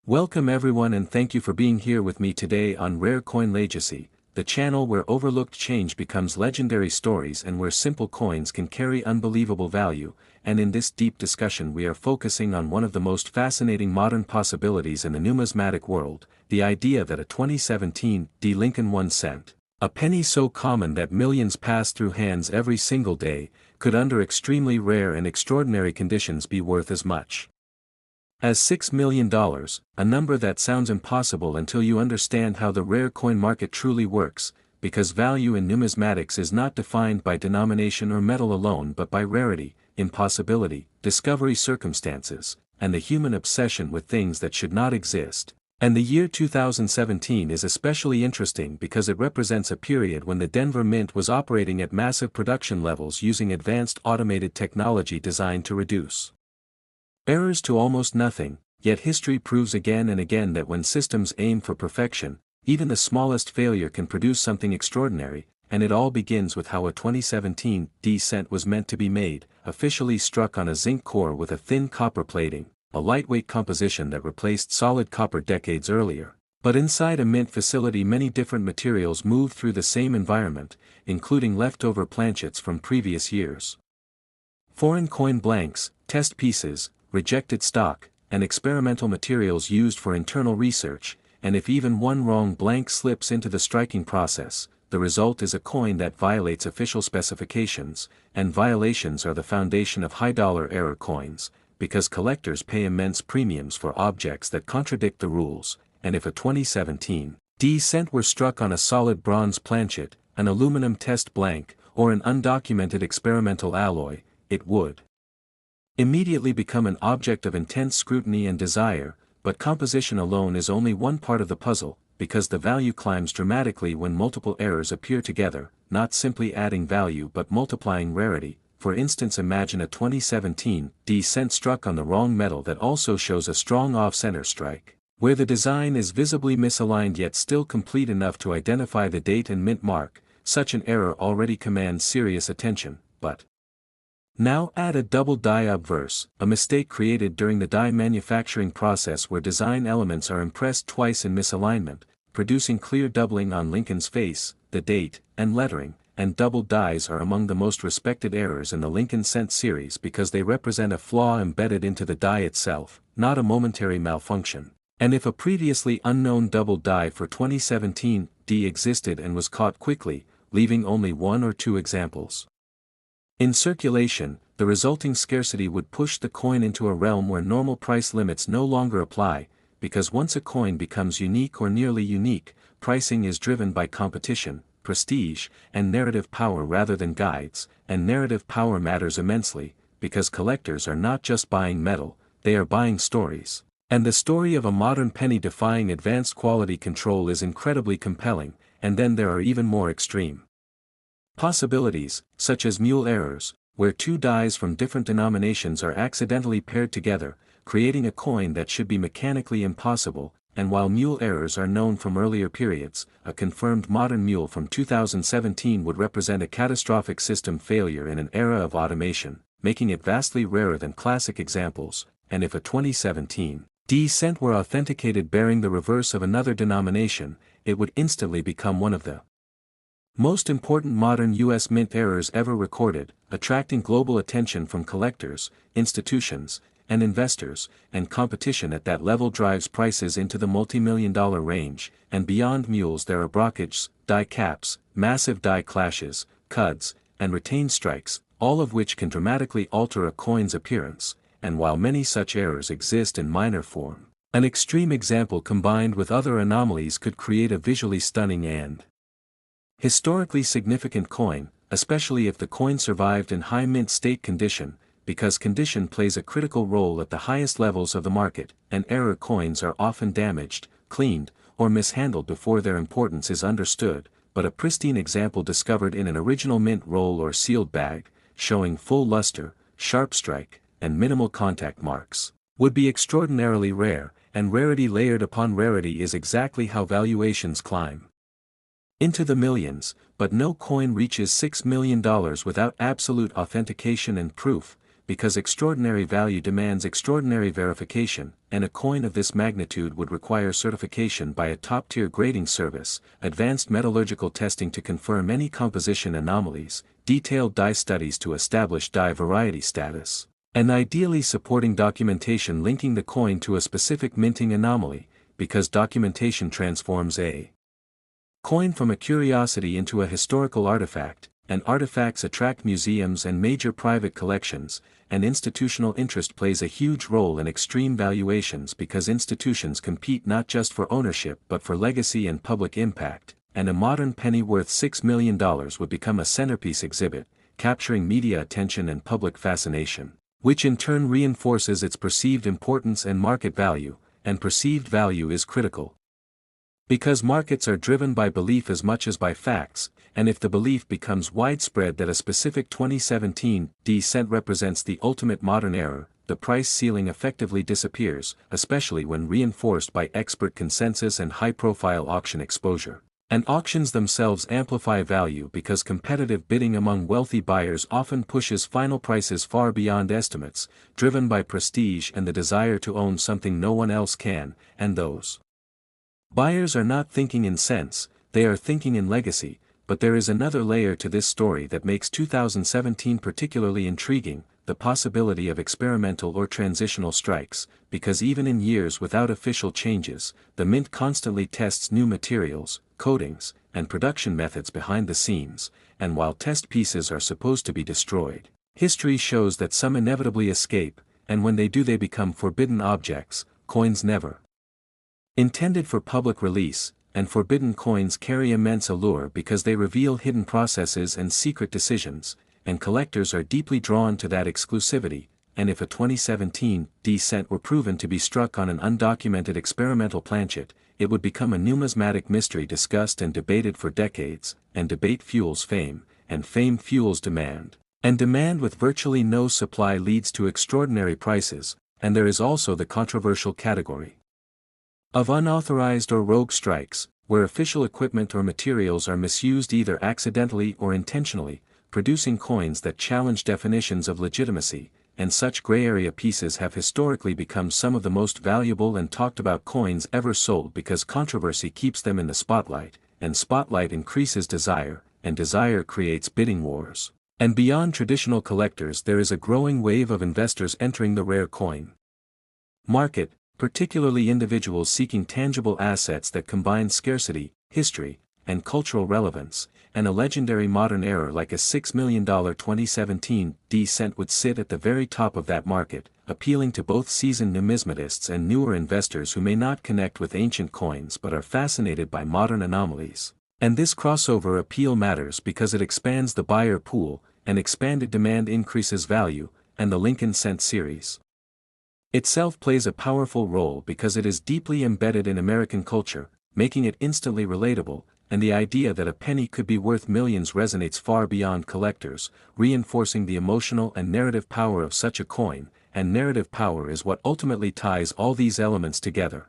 Welcome everyone and thank you for being here with me today on Rare Coin Legacy, the channel where overlooked change becomes legendary stories and where simple coins can carry unbelievable value, and in this deep discussion we are focusing on one of the most fascinating modern possibilities in the numismatic world, the idea that a 2017 D Lincoln 1 cent, a penny so common that millions pass through hands every single day, could under extremely rare and extraordinary conditions be worth as much as $6 million, a number that sounds impossible until you understand how the rare coin market truly works, because value in numismatics is not defined by denomination or metal alone but by rarity, impossibility, discovery circumstances, and the human obsession with things that should not exist. And the year 2017 is especially interesting because it represents a period when the Denver Mint was operating at massive production levels using advanced automated technology designed to reduce errors to almost nothing, yet history proves again and again that when systems aim for perfection, even the smallest failure can produce something extraordinary, and it all begins with how a 2017 D cent was meant to be made, officially struck on a zinc core with a thin copper plating, a lightweight composition that replaced solid copper decades earlier. But inside a mint facility many different materials moved through the same environment, including leftover planchets from previous years, foreign coin blanks, test pieces, rejected stock, and experimental materials used for internal research, and if even one wrong blank slips into the striking process, the result is a coin that violates official specifications, and violations are the foundation of high-dollar error coins, because collectors pay immense premiums for objects that contradict the rules, and if a 2017 D cent were struck on a solid bronze planchet, an aluminum test blank, or an undocumented experimental alloy, it would immediately become an object of intense scrutiny and desire, but composition alone is only one part of the puzzle, because the value climbs dramatically when multiple errors appear together, not simply adding value but multiplying rarity. For instance, imagine a 2017 D cent struck on the wrong metal that also shows a strong off-center strike, where the design is visibly misaligned yet still complete enough to identify the date and mint mark. Such an error already commands serious attention, but now add a double die obverse, a mistake created during the die manufacturing process where design elements are impressed twice in misalignment, producing clear doubling on Lincoln's face, the date, and lettering, and double dies are among the most respected errors in the Lincoln cent series because they represent a flaw embedded into the die itself, not a momentary malfunction. And if a previously unknown double die for 2017 D existed and was caught quickly, leaving only one or two examples in circulation, the resulting scarcity would push the coin into a realm where normal price limits no longer apply, because once a coin becomes unique or nearly unique, pricing is driven by competition, prestige, and narrative power rather than guides, and narrative power matters immensely, because collectors are not just buying metal, they are buying stories. And the story of a modern penny defying advanced quality control is incredibly compelling, and then there are even more extreme possibilities, such as mule errors, where two dies from different denominations are accidentally paired together, creating a coin that should be mechanically impossible, and while mule errors are known from earlier periods, a confirmed modern mule from 2017 would represent a catastrophic system failure in an era of automation, making it vastly rarer than classic examples, and if a 2017 D cent were authenticated bearing the reverse of another denomination, it would instantly become one of the most important modern U.S. mint errors ever recorded, attracting global attention from collectors, institutions, and investors, and competition at that level drives prices into the multi-million-dollar range, and beyond mules there are brockages, die caps, massive die clashes, cuds, and retained strikes, all of which can dramatically alter a coin's appearance, and while many such errors exist in minor form, an extreme example combined with other anomalies could create a visually stunning and historically significant coin, especially if the coin survived in high mint state condition, because condition plays a critical role at the highest levels of the market, and error coins are often damaged, cleaned, or mishandled before their importance is understood, but a pristine example discovered in an original mint roll or sealed bag, showing full luster, sharp strike, and minimal contact marks, would be extraordinarily rare, and rarity layered upon rarity is exactly how valuations climb into the millions, but no coin reaches $6 million without absolute authentication and proof, because extraordinary value demands extraordinary verification, and a coin of this magnitude would require certification by a top-tier grading service, advanced metallurgical testing to confirm any composition anomalies, detailed die studies to establish die variety status, and ideally supporting documentation linking the coin to a specific minting anomaly, because documentation transforms a coin from a curiosity into a historical artifact, and artifacts attract museums and major private collections, and institutional interest plays a huge role in extreme valuations because institutions compete not just for ownership but for legacy and public impact, and a modern penny worth $6 million would become a centerpiece exhibit, capturing media attention and public fascination, which in turn reinforces its perceived importance and market value, and perceived value is critical. Because markets are driven by belief as much as by facts, and if the belief becomes widespread that a specific 2017 cent represents the ultimate modern error, the price ceiling effectively disappears, especially when reinforced by expert consensus and high-profile auction exposure. And auctions themselves amplify value because competitive bidding among wealthy buyers often pushes final prices far beyond estimates, driven by prestige and the desire to own something no one else can, and those buyers are not thinking in cents, they are thinking in legacy. But there is another layer to this story that makes 2017 particularly intriguing, the possibility of experimental or transitional strikes, because even in years without official changes, the mint constantly tests new materials, coatings, and production methods behind the scenes, and while test pieces are supposed to be destroyed, history shows that some inevitably escape, and when they do they become forbidden objects. Coins never intended for public release, and forbidden coins carry immense allure because they reveal hidden processes and secret decisions, and collectors are deeply drawn to that exclusivity, and if a 2017 cent were proven to be struck on an undocumented experimental planchet, it would become a numismatic mystery discussed and debated for decades, and debate fuels fame, and fame fuels demand, and demand with virtually no supply leads to extraordinary prices, and there is also the controversial category of unauthorized or rogue strikes, where official equipment or materials are misused either accidentally or intentionally, producing coins that challenge definitions of legitimacy, and such gray area pieces have historically become some of the most valuable and talked about coins ever sold because controversy keeps them in the spotlight, and spotlight increases desire, and desire creates bidding wars. And beyond traditional collectors there is a growing wave of investors entering the rare coin market, particularly individuals seeking tangible assets that combine scarcity, history, and cultural relevance, and a legendary modern error like a $6 million 2017 cent would sit at the very top of that market, appealing to both seasoned numismatists and newer investors who may not connect with ancient coins but are fascinated by modern anomalies. And this crossover appeal matters because it expands the buyer pool, and expanded demand increases value, and the Lincoln Cent series itself plays a powerful role because it is deeply embedded in American culture, making it instantly relatable, and the idea that a penny could be worth millions resonates far beyond collectors, reinforcing the emotional and narrative power of such a coin, and narrative power is what ultimately ties all these elements together.